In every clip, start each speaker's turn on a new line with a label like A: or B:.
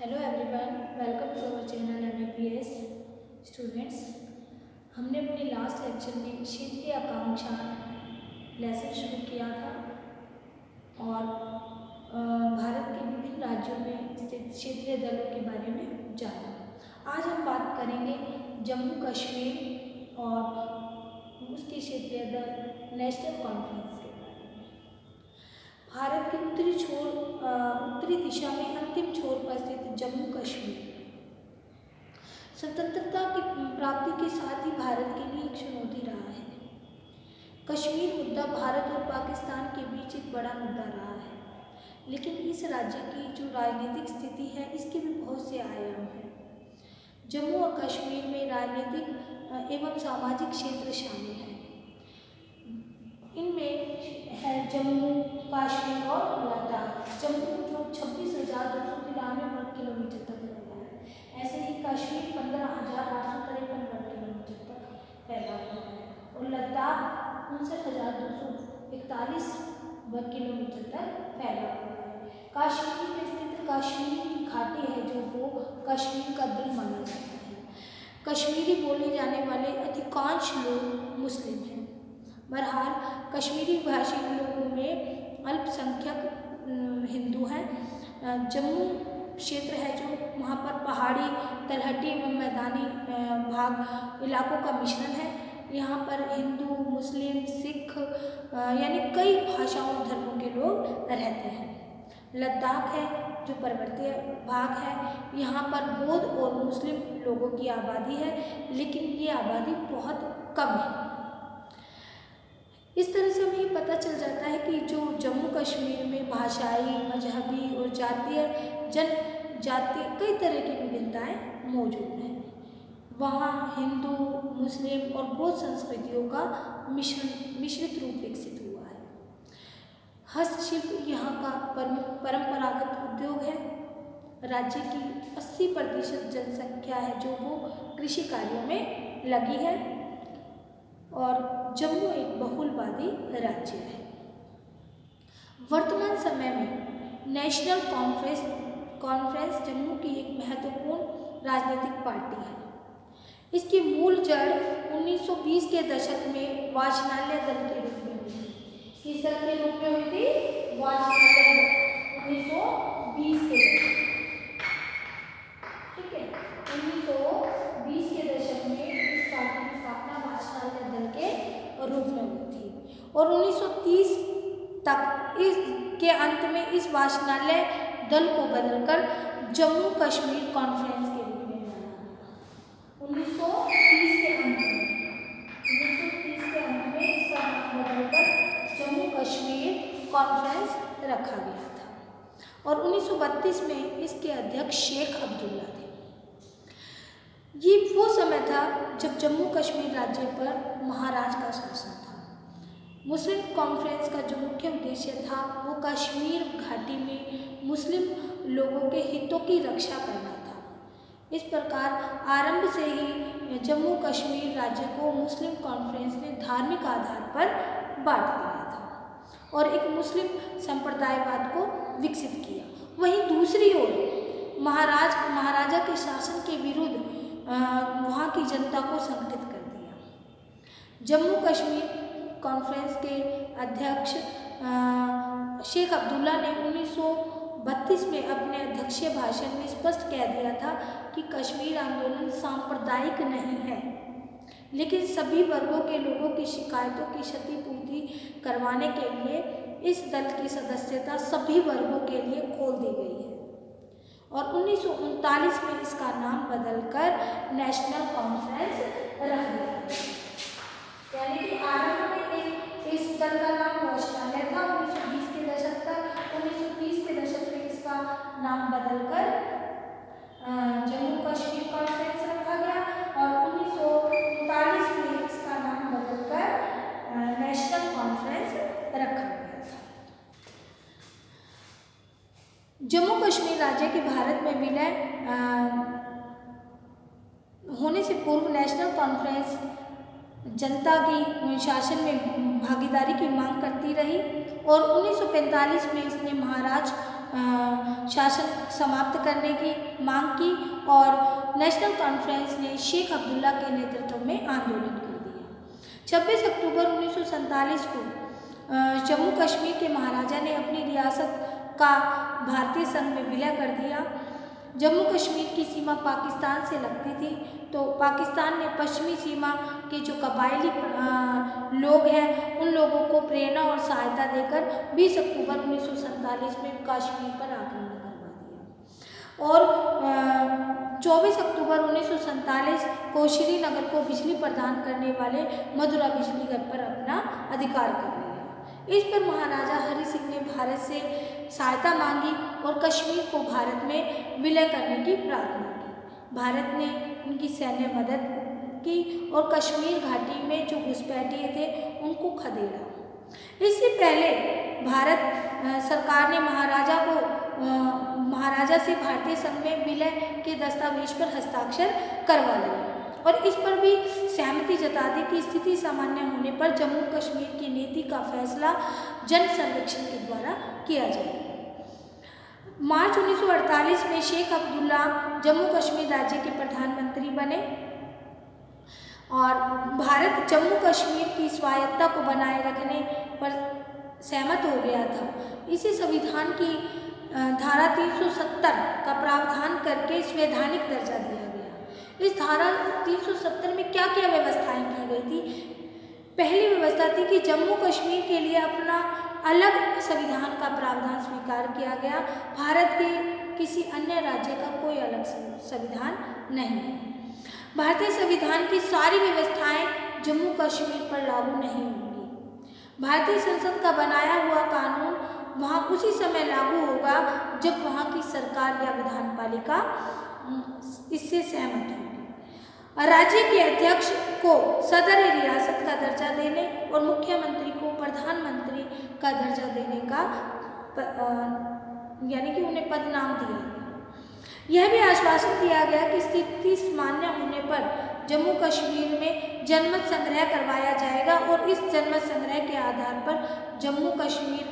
A: Hello everyone, welcome to our channel MAPS students. हमने अपने last lecture में क्षेत्रीय आकांक्षा लेसन शुरू किया था और भारत के विभिन्न राज्यों में स्थित क्षेत्रीय दलों के बारे में जाना। आज हम बात करेंगे जम्मू कश्मीर और उसके क्षेत्रीय दल नेशनल कॉन्फ्रेंस के बारे में। भारत के उत्तरी दिशा में अंतिम छोर पर स्थित जम्मू कश्मीर स्वतंत्रता की प्राप्ति के साथ ही भारत के लिए एक चुनौती रहा है। कश्मीर मुद्दा भारत और पाकिस्तान के बीच एक बड़ा मुद्दा रहा है, लेकिन इस राज्य की जो राजनीतिक स्थिति है इसके भी बहुत से आयाम हैं। जम्मू और कश्मीर में राजनीतिक एवं सामाजिक क्षेत्र शामिल हैं। इनमें है जम्मू, कश्मीर और लद्दाख। जम्मू जो 26,293 वर्ग किलोमीटर तक फैला है, ऐसे ही कश्मीर 15,853 वर्ग किलोमीटर तक फैला हुआ है और लद्दाख 59,241 वर्ग किलोमीटर तक फैला हुआ है। कश्मीर में स्थित कश्मीर की घाटी है जो वो कश्मीर का दिल माना जाता है। कश्मीरी बोले जाने वाले अधिकांश लोग मुस्लिम हैं। बहरहाल कश्मीरी भाषी लोगों में अल्पसंख्यक हिंदू हैं। जम्मू क्षेत्र है जो वहाँ पर पहाड़ी, तलहटी एवं मैदानी भाग इलाकों का मिश्रण है। यहाँ पर हिंदू, मुस्लिम, सिख यानी कई भाषाओं और धर्मों के लोग रहते हैं। लद्दाख है जो पर्वतीय भाग है, यहाँ पर बौद्ध और मुस्लिम लोगों की आबादी है, लेकिन ये आबादी बहुत कम है। इस तरह से हमें ये पता चल जाता है कि जो जम्मू कश्मीर में भाषाई, मजहबी और जनजातीय कई तरह की विभिन्नताएं मौजूद हैं। वहाँ हिंदू, मुस्लिम और बौद्ध संस्कृतियों का मिश्रित रूप विकसित हुआ है। हस्तशिल्प यहाँ का परंपरागत उद्योग है। राज्य की 80% जनसंख्या है जो वो कृषि कार्यों में लगी है और जम्मू एक बहुलवादी राज्य है। वर्तमान समय में नेशनल कॉन्फ्रेंस जम्मू की एक महत्वपूर्ण राजनीतिक पार्टी है। इसकी मूल जड़ 1920 के दशक में वाचनालय दल के रूप में हुई थी। किस दल के रूप में हुई थी? वाचनालय दल, 1920 के दशक, ठीक है। 1920 के दशक में इस पार्टी की स्थापना वाचनालय दल के रूप में हुई थी और 1930 तक इसके अंत में इस वाचनालय दल को बदलकर जम्मू कश्मीर कॉन्फ्रेंस के रूप में जाना गया। 1930 के अंत में इसका नाम बदलकर जम्मू कश्मीर कॉन्फ्रेंस रखा गया था और 1932 में इसके अध्यक्ष शेख अब्दुल्ला थे। ये वो समय था जब जम्मू कश्मीर राज्य पर महाराज का शासन था। मुस्लिम कॉन्फ्रेंस का जो मुख्य उद्देश्य था वो कश्मीर घाटी में मुस्लिम लोगों के हितों की रक्षा करना था। इस प्रकार आरंभ से ही जम्मू कश्मीर राज्य को मुस्लिम कॉन्फ्रेंस ने धार्मिक आधार पर बांट दिया था और एक मुस्लिम संप्रदायवाद को विकसित किया। वहीं दूसरी ओर महाराजा के शासन के विरुद्ध वहाँ की जनता को संगठित कर दिया। जम्मू कश्मीर कॉन्फ्रेंस के अध्यक्ष शेख अब्दुल्ला ने 1932 में अपने अध्यक्षीय भाषण में स्पष्ट कह दिया था कि कश्मीर आंदोलन सांप्रदायिक नहीं है, लेकिन सभी वर्गों के लोगों की शिकायतों की क्षतिपूर्ति करवाने के लिए इस दल की सदस्यता सभी वर्गों के लिए खोल दी गई है और 1939 में इसका नाम बदलकर नेशनल कॉन्फ्रेंस रख दिया। यानी कि आरंभ में इस दल का नाम वाचनालय था 1920 के दशक तक। 1930 के दशक में इसका नाम बदलकर जम्मू कश्मीर कॉन्फ्रेंस रखा गया और 1939 में इसका नाम बदलकर नेशनल कॉन्फ्रेंस रखा गया था। जम्मू कश्मीर राज्य के भारत में विलय होने से पूर्व नेशनल कॉन्फ्रेंस जनता की शासन में भागीदारी की मांग करती रही और 1945 में इसने महाराज शासन समाप्त करने की मांग की और नेशनल कॉन्फ्रेंस ने शेख अब्दुल्ला के नेतृत्व में आंदोलन कर दिया। 26 अक्टूबर 1947 को जम्मू कश्मीर के महाराजा ने अपनी रियासत का भारतीय संघ में विलय कर दिया। जम्मू कश्मीर की सीमा पाकिस्तान से लगती थी, तो पाकिस्तान ने पश्चिमी सीमा के जो कबायली लोग हैं उन लोगों को प्रेरणा और सहायता देकर 20 अक्टूबर 1947 में कश्मीर पर आक्रमण करवा दिया और 24 अक्टूबर 1947 को श्रीनगर को बिजली प्रदान करने वाले मथुरा बिजली घर पर अपना अधिकार कर लिया। इस पर महाराजा हरि सिंह ने भारत से सहायता मांगी और कश्मीर को भारत में विलय करने की प्रार्थना की। भारत ने उनकी सैन्य मदद की और कश्मीर घाटी में जो घुसपैठिए थे उनको खदेड़ा। इससे पहले भारत सरकार ने महाराजा से भारतीय संघ में विलय के दस्तावेज पर हस्ताक्षर करवा लिए और इस पर भी सहमति जता दी कि स्थिति सामान्य होने पर जम्मू कश्मीर की नीति का फैसला जन सर्वेक्षण के द्वारा किया जाएगा। मार्च 1948 में शेख अब्दुल्ला जम्मू कश्मीर राज्य के प्रधानमंत्री बने और भारत जम्मू कश्मीर की स्वायत्तता को बनाए रखने पर सहमत हो गया था। इसे संविधान की धारा 370 का प्रावधान करके संवैधानिक दर्जा दिया गया। इस धारा 370 में क्या क्या व्यवस्थाएं की गई थी? पहली व्यवस्था थी कि जम्मू कश्मीर के लिए अपना अलग संविधान का प्रावधान स्वीकार किया गया। भारत के किसी अन्य राज्य का कोई अलग संविधान नहीं है। भारतीय संविधान की सारी व्यवस्थाएं जम्मू कश्मीर पर लागू नहीं होंगी। भारतीय संसद का बनाया हुआ कानून वहाँ उसी समय लागू होगा जब वहाँ की सरकार या विधान पालिका इससे सहमत होगी। राज्य के अध्यक्ष को सदर रियासत का दर्जा देने और मुख्यमंत्री को प्रधानमंत्री का दर्जा देने का यानी कि उन्हें पद नाम दिया गया। यह भी आश्वासन दिया गया कि स्थिति सामान्य होने पर जम्मू कश्मीर में जनमत संग्रह करवाया जाएगा और इस जनमत संग्रह के आधार पर जम्मू कश्मीर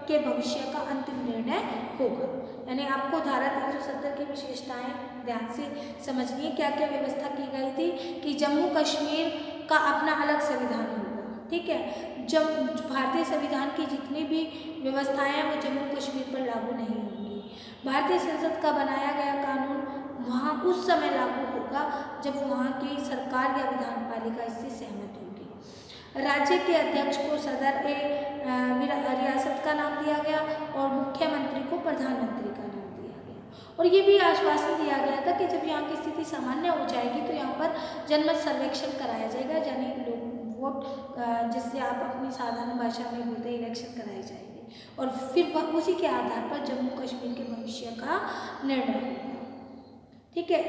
A: के भविष्य का अंतिम निर्णय होगा। यानी आपको धारा 370 की विशेषताएं ध्यान से समझनी है। क्या क्या व्यवस्था की गई थी कि जम्मू कश्मीर का अपना अलग संविधान होगा, ठीक है। जब भारतीय संविधान की जितनी भी व्यवस्थाएं हैं वो जम्मू कश्मीर पर लागू नहीं होंगी। भारतीय संसद का बनाया गया कानून वहाँ उस समय लागू होगा जब वहाँ की सरकार या विधान पालिका इससे सहमत होगी। राज्य के अध्यक्ष को सदर रियासत का नाम दिया गया और मुख्यमंत्री को प्रधानमंत्री का नाम दिया गया। और ये भी आश्वासन दिया गया था कि जब यहाँ की स्थिति सामान्य हो जाएगी तो यहाँ पर जनमत सर्वेक्षण कराया जाएगा, यानी लोग वोट जिससे आप अपनी साधारण भाषा में बोलते हैं इलेक्शन कराए जाएंगे और फिर उसी के आधार पर जम्मू कश्मीर के भविष्य का निर्णय होगा, ठीक है।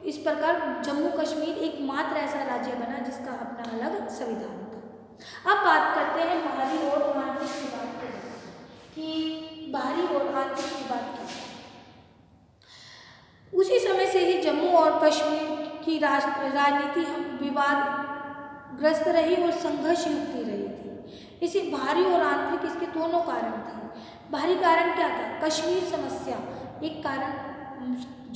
A: इस प्रकार जम्मू कश्मीर एकमात्र ऐसा राज्य बना जिसका अपना अलग संविधान था। अब बात करते हैं बाहरी और आंतरिक की बात करें कि बाहरी और आंतरिक की बात करें। उसी समय से ही जम्मू और कश्मीर की राजनीति विवादग्रस्त रही और संघर्ष युक्त रही थी। इसे बाहरी और आंतरिक इसके दोनों कारण थे। बाहरी कारण क्या था? कश्मीर समस्या एक कारण।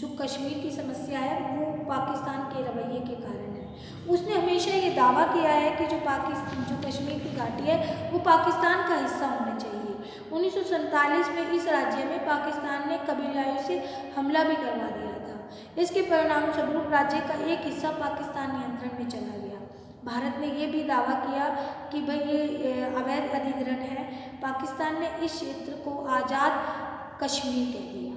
A: जो कश्मीर की समस्या है वो पाकिस्तान के रवैये के कारण है। उसने हमेशा ये दावा किया है कि जो कश्मीर की घाटी है वो पाकिस्तान का हिस्सा होना चाहिए। 1947 में इस राज्य में पाकिस्तान ने कबीलाइयों से हमला भी करवा दिया था। इसके परिणाम स्वरूप राज्य का एक हिस्सा पाकिस्तान नियंत्रण में चला गया। भारत ने यह भी दावा किया कि भाई ये अवैध अधिग्रहण है। पाकिस्तान ने इस क्षेत्र को आज़ाद कश्मीर कह दिया।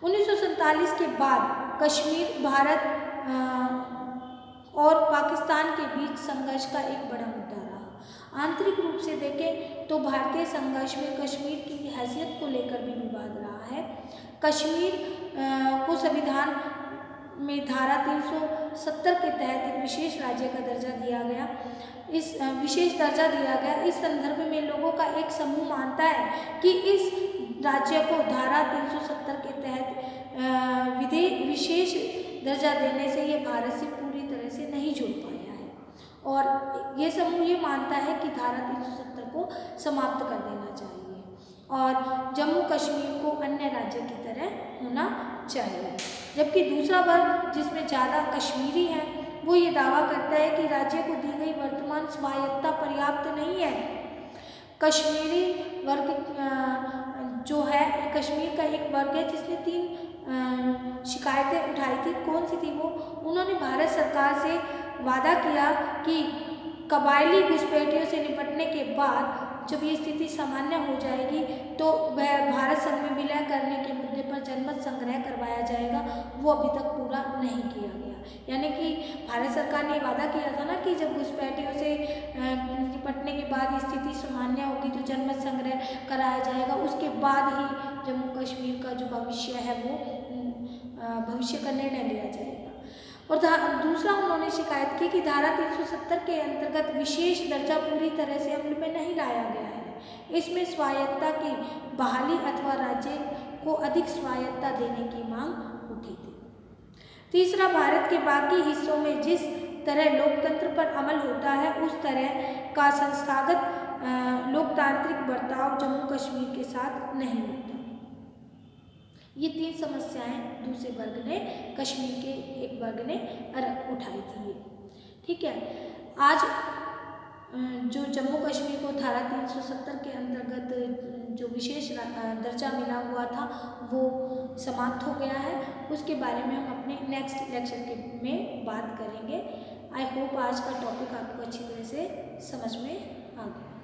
A: 1947 के बाद कश्मीर भारत और पाकिस्तान के बीच संघर्ष का एक बड़ा मुद्दा रहा। आंतरिक रूप से देखें तो भारतीय संघर्ष में कश्मीर की हैसियत को लेकर भी विवाद रहा है। कश्मीर को संविधान में धारा 370 के तहत एक विशेष राज्य का दर्जा दिया गया। इस विशेष दर्जा दिया गया। इस संदर्भ में लोगों का एक समूह मानता है कि इस राज्य को धारा 370 के तहत विशेष दर्जा देने से ये भारत से पूरी तरह से नहीं जुड़ पाया है और ये समूह ये मानता है कि धारा 370 को समाप्त कर देना चाहिए और जम्मू कश्मीर को अन्य राज्य की तरह होना चाहिए। जबकि दूसरा वर्ग जिसमें ज़्यादा कश्मीरी हैं वो ये दावा करता है कि राज्य को दी गई वर्तमान स्वायत्तता पर्याप्त नहीं है। कश्मीरी वर्ग जो है, कश्मीर का एक वर्ग है जिसने 3 शिकायतें उठाई थी। कौन सी थी वो? उन्होंने भारत सरकार से वादा किया कि कबायली घुसपैठियों से निपटने के बाद जब ये स्थिति सामान्य हो जाएगी तो वह भारत संघ में विलय करने के मुद्दे पर जनमत संग्रह करवाया जाएगा। वो अभी तक पूरा नहीं किया गया। यानी कि भारत सरकार ने वादा किया था ना कि जब घुसपैठियों से निपटने के बाद स्थिति सामान्य होगी तो जनमत संग्रह कराया जाएगा, उसके बाद ही जम्मू कश्मीर का जो भविष्य है वो भविष्य का निर्णय लिया जाएगा। और दूसरा उन्होंने शिकायत की कि धारा 370 के अंतर्गत विशेष दर्जा पूरी तरह से अमल में नहीं लाया गया है। इसमें स्वायत्तता की बहाली अथवा राज्य को अधिक स्वायत्तता देने की मांग उठी थी। तीसरा, भारत के बाकी हिस्सों में जिस तरह लोकतंत्र पर अमल होता है उस तरह का संस्थागत लोकतांत्रिक बर्ताव जम्मू कश्मीर के साथ नहीं होता। ये 3 समस्याएं दूसरे वर्ग ने, कश्मीर के एक वर्ग ने उठाई थी। ठीक है, आज जो जम्मू कश्मीर को धारा 370 के अंतर्गत जो विशेष दर्जा मिला हुआ था वो समाप्त हो गया है। उसके बारे में हम अपने नेक्स्ट लेक्चर में बात करेंगे। आई होप आज का टॉपिक आपको अच्छी तरह से समझ में आ गया।